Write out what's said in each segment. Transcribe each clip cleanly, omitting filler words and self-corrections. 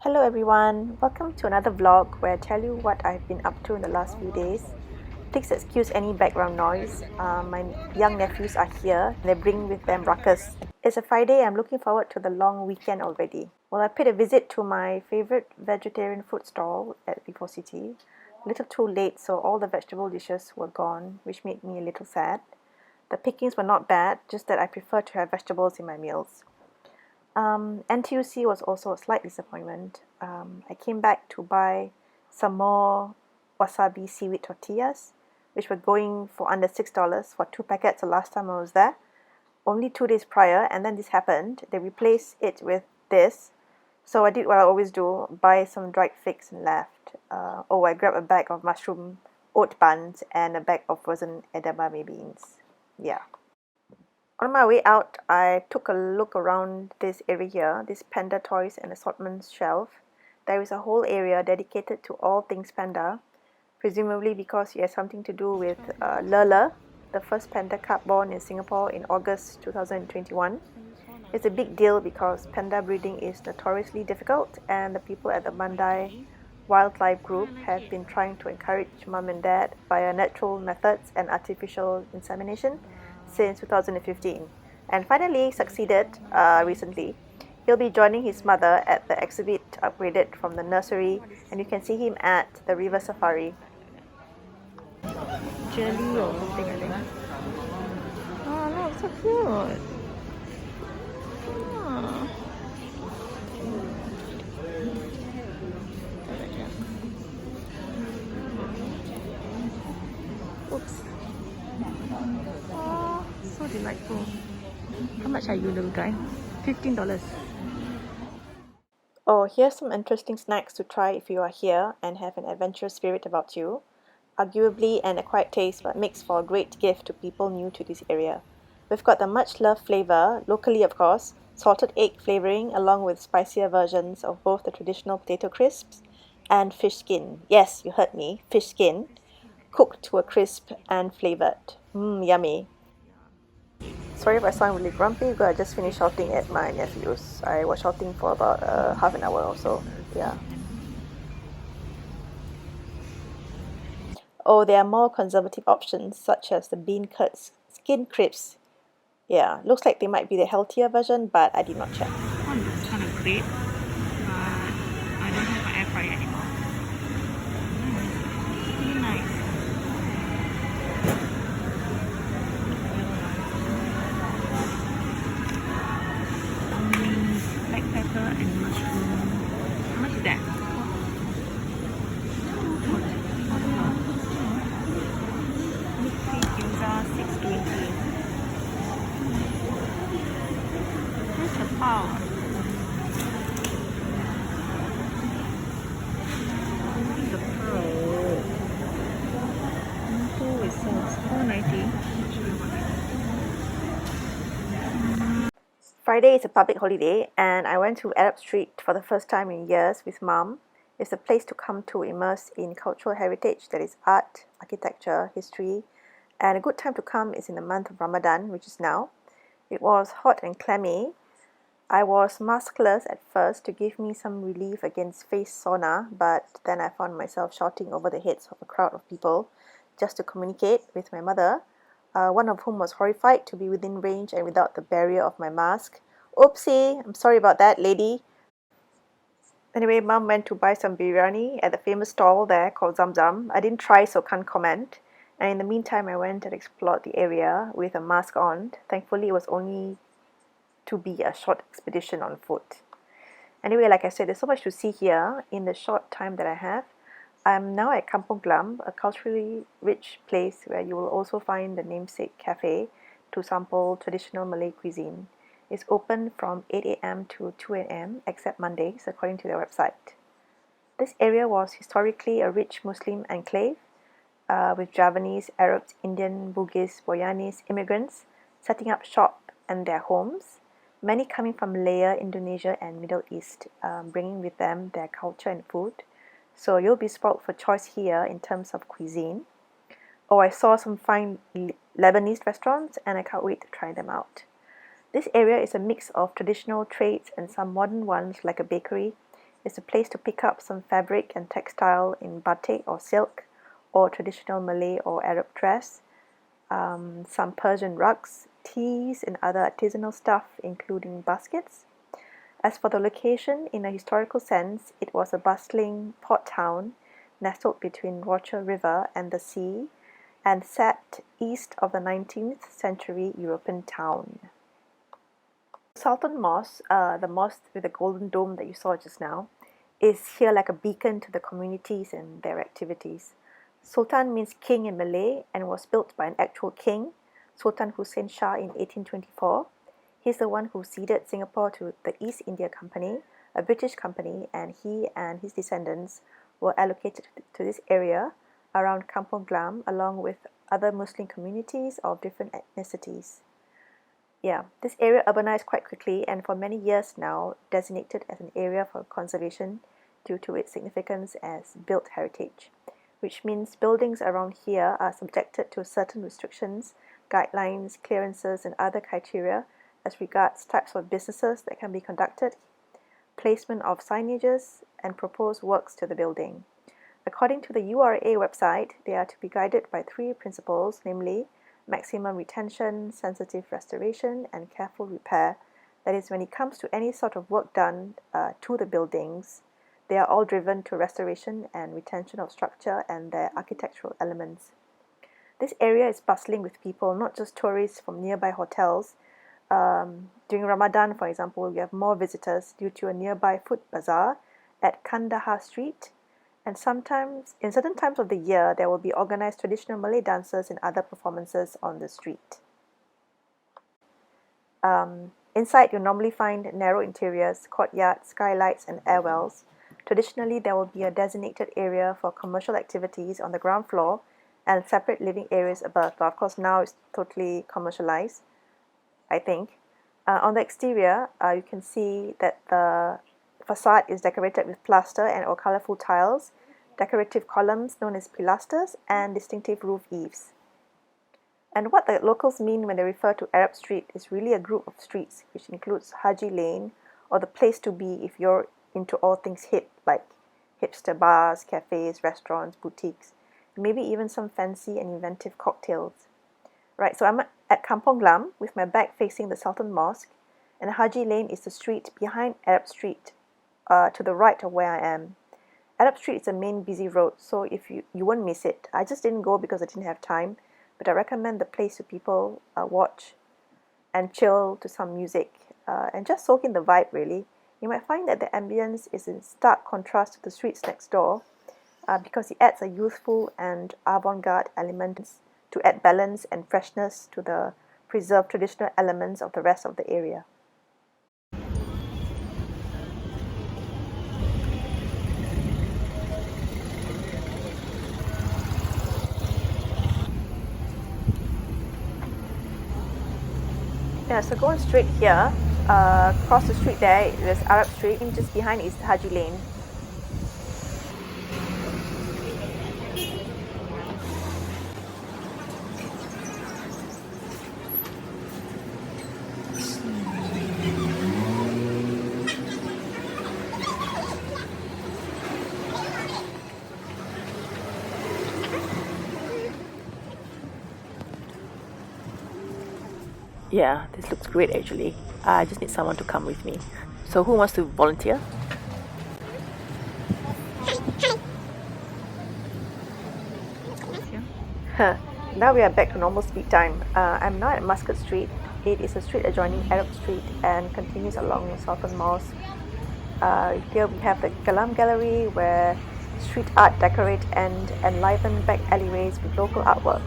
Hello everyone, welcome to another vlog where I tell you what I've been up to in the last few days. Please excuse any background noise. My young nephews are here. They bring with them ruckus. It's a Friday. I'm looking forward to the long weekend already. Well, I paid a visit to my favorite vegetarian food stall at Vivo City. A little too late, so all the vegetable dishes were gone, which made me a little sad. The pickings were not bad, just that I prefer to have vegetables in my meals. NTUC was also a slight disappointment. I came back to buy some more wasabi seaweed tortillas, which were going for under $6 for 2 packets the last time I was there. Only 2 days prior, and then this happened. They replaced it with this. So I did what I always do, buy some dried figs and left. I grabbed a bag of mushroom oat buns and a bag of frozen edamame beans. Yeah. On my way out, I took a look around this area here, this panda toys and assortments shelf. There is a whole area dedicated to all things panda, presumably because it has something to do with Lele, the first panda cub born in Singapore in August 2021. It's a big deal because panda breeding is notoriously difficult, and the people at the Mandai Wildlife Group have been trying to encourage mum and dad via natural methods and artificial insemination since 2015, and finally succeeded recently. He'll be joining his mother at the exhibit upgraded from the nursery, and you can see him at the river safari. Jelly or something, I think. Oh, look, so cute. Oh. Oops. Oh, so delightful. How much are you, little guy? $15. Oh, here's some interesting snacks to try if you are here and have an adventurous spirit about you. Arguably an acquired taste, but makes for a great gift to people new to this area. We've got the much loved flavour, locally of course, salted egg flavouring along with spicier versions of both the traditional potato crisps and fish skin. Yes, you heard me, fish skin, cooked to a crisp and flavoured. Yummy. Sorry if I sound really grumpy, because I just finished shouting at my nephews. I was shouting for about half an hour or so. Yeah. Oh, there are more conservative options, such as the bean curd skin crisps. Yeah, looks like they might be the healthier version, but I did not check. One looks kind of great, but I don't have my air fryer anymore. Really nice. Black pepper and mushroom. How much is that? Milk gyoza, $6.20. Where's the pao? The pao. It says $4.90. Friday is a public holiday, and I went to Arab Street for the first time in years with Mum. It's a place to come to immerse in cultural heritage, that is art, architecture, history, and a good time to come is in the month of Ramadan, which is now. It was hot and clammy. I was maskless at first to give me some relief against face sauna, but then I found myself shouting over the heads of a crowd of people just to communicate with my mother, one of whom was horrified to be within range and without the barrier of my mask. Oopsie, I'm sorry about that, lady. Anyway, Mum went to buy some biryani at the famous stall there called Zamzam. I didn't try, so can't comment. And in the meantime, I went and explored the area with a mask on. Thankfully, it was only to be a short expedition on foot. Anyway, like I said, there's so much to see here in the short time that I have. I'm now at Kampong Glam, a culturally rich place where you will also find the namesake cafe to sample traditional Malay cuisine. It's open from 8 a.m. to 2 a.m. except Mondays, according to their website. This area was historically a rich Muslim enclave with Javanese, Arabs, Indian, Bugis, Boyanese immigrants setting up shop and their homes, many coming from Malaya, Indonesia and Middle East, bringing with them their culture and food. So you'll be spoiled for choice here in terms of cuisine. Oh, I saw some fine Lebanese restaurants and I can't wait to try them out. This area is a mix of traditional trades and some modern ones like a bakery. It's a place to pick up some fabric and textile in batik or silk, or traditional Malay or Arab dress, some Persian rugs, teas, and other artisanal stuff, including baskets. As for the location, in a historical sense, it was a bustling port town nestled between Rochor River and the sea, and sat east of the 19th century European town. Sultan Mosque, the mosque with the golden dome that you saw just now, is here like a beacon to the communities and their activities. Sultan means king in Malay and was built by an actual king, Sultan Hussein Shah, in 1824. He's the one who ceded Singapore to the East India Company, a British company, and he and his descendants were allocated to this area around Kampong Glam, along with other Muslim communities of different ethnicities. Yeah, this area urbanized quite quickly and for many years now designated as an area for conservation due to its significance as built heritage, which means buildings around here are subjected to certain restrictions, guidelines, clearances, and other criteria as regards types of businesses that can be conducted, placement of signages, and proposed works to the building. According to the URA website, they are to be guided by three principles, namely maximum retention, sensitive restoration, and careful repair. That is, when it comes to any sort of work done to the buildings, they are all driven to restoration and retention of structure and their architectural elements. This area is bustling with people, not just tourists from nearby hotels. During Ramadan, for example, we have more visitors due to a nearby food bazaar at Kandahar Street. And sometimes, in certain times of the year, there will be organized traditional Malay dances and other performances on the street. Inside, you'll normally find narrow interiors, courtyards, skylights, and airwells. Traditionally, there will be a designated area for commercial activities on the ground floor and separate living areas above. But of course, now it's totally commercialized, I think. On the exterior, you can see that the facade is decorated with plaster and or colorful tiles, decorative columns known as pilasters, and distinctive roof eaves. And what the locals mean when they refer to Arab Street is really a group of streets, which includes Haji Lane, or the place to be if you're into all things hip, like hipster bars, cafes, restaurants, boutiques, maybe even some fancy and inventive cocktails. Right, so I'm at Kampong Glam with my back facing the Sultan Mosque, and Haji Lane is the street behind Arab Street, to the right of where I am. Arab Street is a main busy road, so if you won't miss it. I just didn't go because I didn't have time, but I recommend the place to people watch and chill to some music and just soak in the vibe, really. You might find that the ambience is in stark contrast to the streets next door because it adds a youthful and avant-garde element to add balance and freshness to the preserved traditional elements of the rest of the area. Yeah, so going straight here, across the street there's Arab Street, and just behind is Haji Lane. Yeah, this looks great actually. I just need someone to come with me. So who wants to volunteer? Now we are back to normal speed time. I'm now at Muscat Street. It is a street adjoining Arab Street and continues along Sultan Mosque. Here we have the Galam Gallery, where street art decorate and enliven back alleyways with local artwork.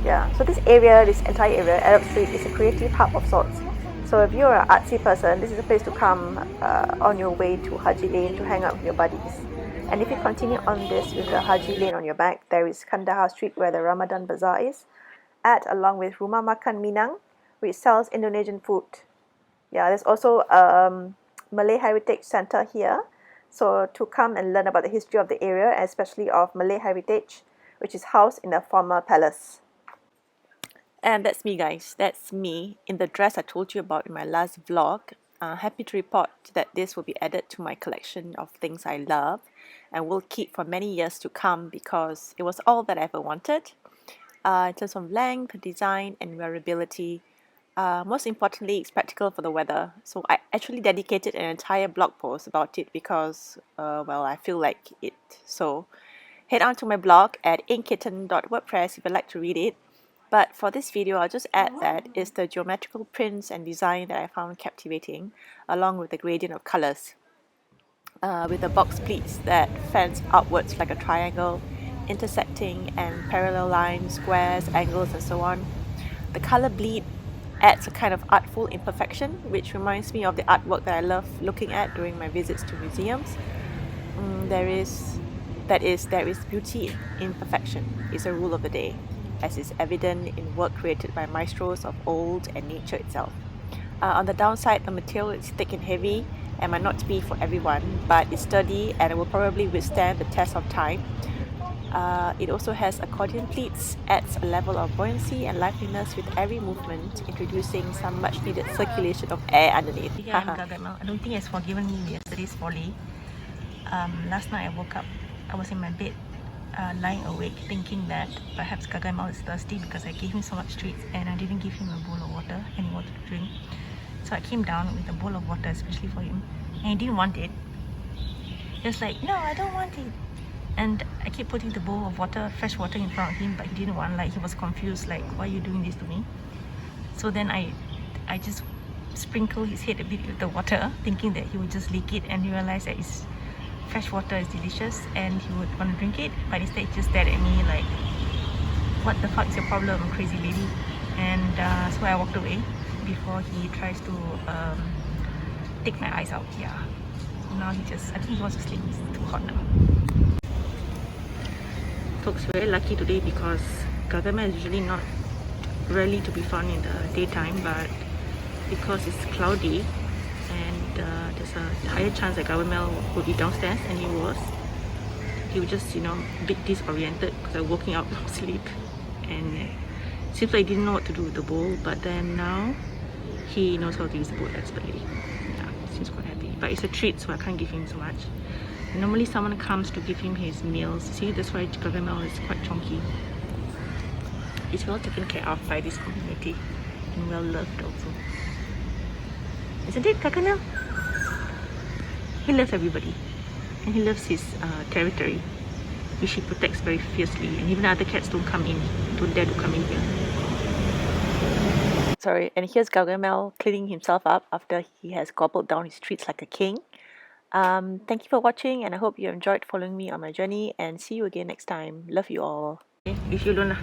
Yeah, so this entire area, Arab Street, is a creative hub of sorts. So if you're an artsy person, this is a place to come on your way to Haji Lane to hang out with your buddies. And if you continue on this with the Haji Lane on your back, there is Kandahar Street, where the Ramadan Bazaar is at, along with Rumah Makan Minang, which sells Indonesian food. Yeah, there's also Malay Heritage Center here. So to come and learn about the history of the area, especially of Malay heritage, which is housed in a former palace. And that's me, guys. That's me in the dress I told you about in my last vlog. Happy to report that this will be added to my collection of things I love and will keep for many years to come because it was all that I ever wanted. In terms of length, design, and wearability, most importantly, it's practical for the weather. So I actually dedicated an entire blog post about it because, well, I feel like it. So head on to my blog at inkkitten.wordpress if you'd like to read it. But for this video, I'll just add that it's the geometrical prints and design that I found captivating, along with the gradient of colors. With the box pleats that fans outwards like a triangle, intersecting and parallel lines, squares, angles, and so on. The color bleed adds a kind of artful imperfection, which reminds me of the artwork that I love looking at during my visits to museums. There is beauty in imperfection is a rule of the day, as is evident in work created by maestros of old and nature itself. On the downside, the material is thick and heavy and might not be for everyone, but it's sturdy and it will probably withstand the test of time. It also has accordion pleats, adds a level of buoyancy and liveliness with every movement, introducing some much needed circulation of air underneath. Yeah, I'm Gargamel. I don't think it's forgiven me yesterday's folly. Last night I woke up, I was in my bed, lying awake, thinking that perhaps Gargamel is thirsty because I gave him so much treats and I didn't give him a bowl of water, any water to drink. So I came down with a bowl of water especially for him, and he didn't want it. He was like, no, I don't want it. And I kept putting the bowl of water, fresh water in front of him, but he didn't want. Like, he was confused, like, why are you doing this to me? So then I just sprinkled his head a bit with the water, thinking that he would just lick it, and he realized that it's fresh water is delicious and he would want to drink it, but instead he just stared at me like, what the fuck is your problem, crazy lady? And so I walked away before he tries to take my eyes out. Yeah, now I think he wants to sleep. It's too hot now. Folks, very lucky today because Gargamel is usually not really to be found in the daytime, but because it's cloudy and there's a higher chance that Gargamel will be downstairs, and he was just, a bit disoriented because I was waking up from sleep, and it seems like he didn't know what to do with the bowl, but then now he knows how to use the bowl expertly. Yeah, seems quite happy, but it's a treat, so I can't give him so much. Normally someone comes to give him his meals. See, that's why Gargamel is quite chonky. He's well taken care of by this community and well loved also. Isn't it, Gargamel? He loves everybody and he loves his territory, which he protects very fiercely, and even other cats don't dare to come in here. Sorry, and here's Gargamel cleaning himself up after he has gobbled down his treats like a king. Thank you for watching, and I hope you enjoyed following me on my journey, and see you again next time. Love you all. Okay, leave you alone lah.